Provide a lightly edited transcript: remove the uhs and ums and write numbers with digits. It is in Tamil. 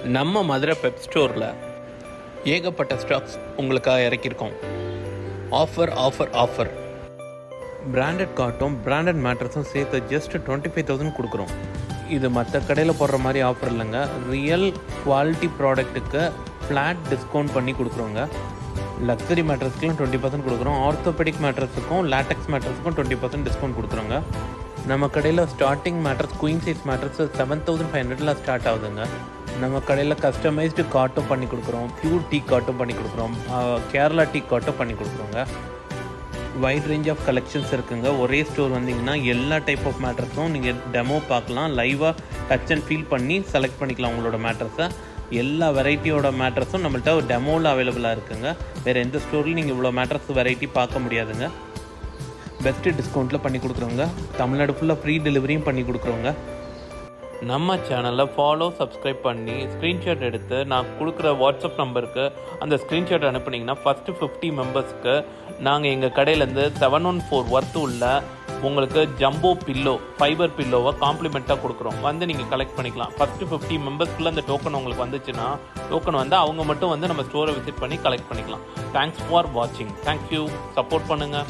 நம்ம மதுரை பெப் ஸ்டோரில் ஏகப்பட்ட ஸ்டாக்ஸ் உங்களுக்காக இறக்கியிருக்கோம். Offer offer offer. பிராண்டட் காட்டும் பிராண்டட் மேட்ரஸும் சேர்த்து ஜஸ்ட் 25,000 கொடுக்குறோம். இது மற்ற கடையில் போடுற மாதிரி ஆஃபர் இல்லைங்க. ரியல் குவாலிட்டி ப்ராடக்ட்டுக்கு ஃப்ளாட் டிஸ்கவுண்ட் பண்ணி கொடுக்குறோங்க. லக்ஸரி மேட்ரஸ்க்குலாம் 20% கொடுக்குறோம். ஆர்த்தோபெடிக் மேட்ரஸுக்கும் லேட்டக்ஸ் மேட்ரஸுக்கும் 20% டிஸ்கவுண்ட் கொடுக்குறோங்க. நம்ம கடையில் starting mattress queen size mattress 7,500 start ஆகுதுங்க. நம்ம கடையில் கஸ்டமைஸ்டு காட்டும் பண்ணி கொடுக்குறோம். பியூர் டீ காட்டும் பண்ணி கொடுக்குறோம். கேரளா டீ காட்டும் பண்ணி கொடுக்குறோங்க. வைட் ரேஞ்ச் ஆஃப் கலெக்ஷன்ஸ் இருக்குங்க. ஒரே ஸ்டோர் வந்தீங்கன்னா எல்லா டைப் ஆஃப் மேட்ரஸும் நீங்கள் டெமோ பார்க்கலாம். லைவாக டச் அண்ட் ஃபீல் பண்ணி செலக்ட் பண்ணிக்கலாம் உங்களோட மேட்ரஸை. எல்லா வெரைட்டியோட மேட்ரஸும் நம்மள்ட்ட ஒரு டெமோவில் அவைலபிளாக இருக்குங்க. வேறு எந்த ஸ்டோர்லையும் நீங்கள் இவ்வளோ மேட்ரஸ் வெரைட்டி பார்க்க முடியாதுங்க. பெஸ்ட்டு டிஸ்கவுண்ட்டில் பண்ணி கொடுக்குறோங்க. தமிழ்நாடு ஃபுல்லாக ஃப்ரீ டெலிவரியும் பண்ணி கொடுக்குறோங்க. நம்ம சேனலில் ஃபாலோ சப்ஸ்கிரைப் பண்ணி ஸ்க்ரீன்ஷாட் எடுத்து நான் கொடுக்குற வாட்ஸ்அப் நம்பருக்கு அந்த ஸ்க்ரீன்ஷாட் அனுப்புனீங்கன்னா ஃபஸ்ட்டு 50 மெம்பர்ஸ்க்கு நாங்கள் எங்கள் கடையிலேருந்து 714 ஒர்த்து உள்ள உங்களுக்கு ஜம்போ பில்லோ ஃபைபர் பில்லோவை காம்ப்ளிமெண்ட்டாக கொடுக்குறோம். வந்து நீங்கள் கலெக்ட் பண்ணிக்கலாம். ஃபஸ்ட்டு 50 மெம்பர்ஸ்க்குள்ளே அந்த டோக்கன் உங்களுக்கு வந்துச்சுன்னா டோக்கன் வந்து அவங்க மட்டும் வந்து நம்ம ஸ்டோரை விசிட் பண்ணி கலெக்ட் பண்ணிக்கலாம். தேங்க்ஸ் ஃபார் வாட்சிங். தேங்க்யூ. சப்போர்ட் பண்ணுங்கள்.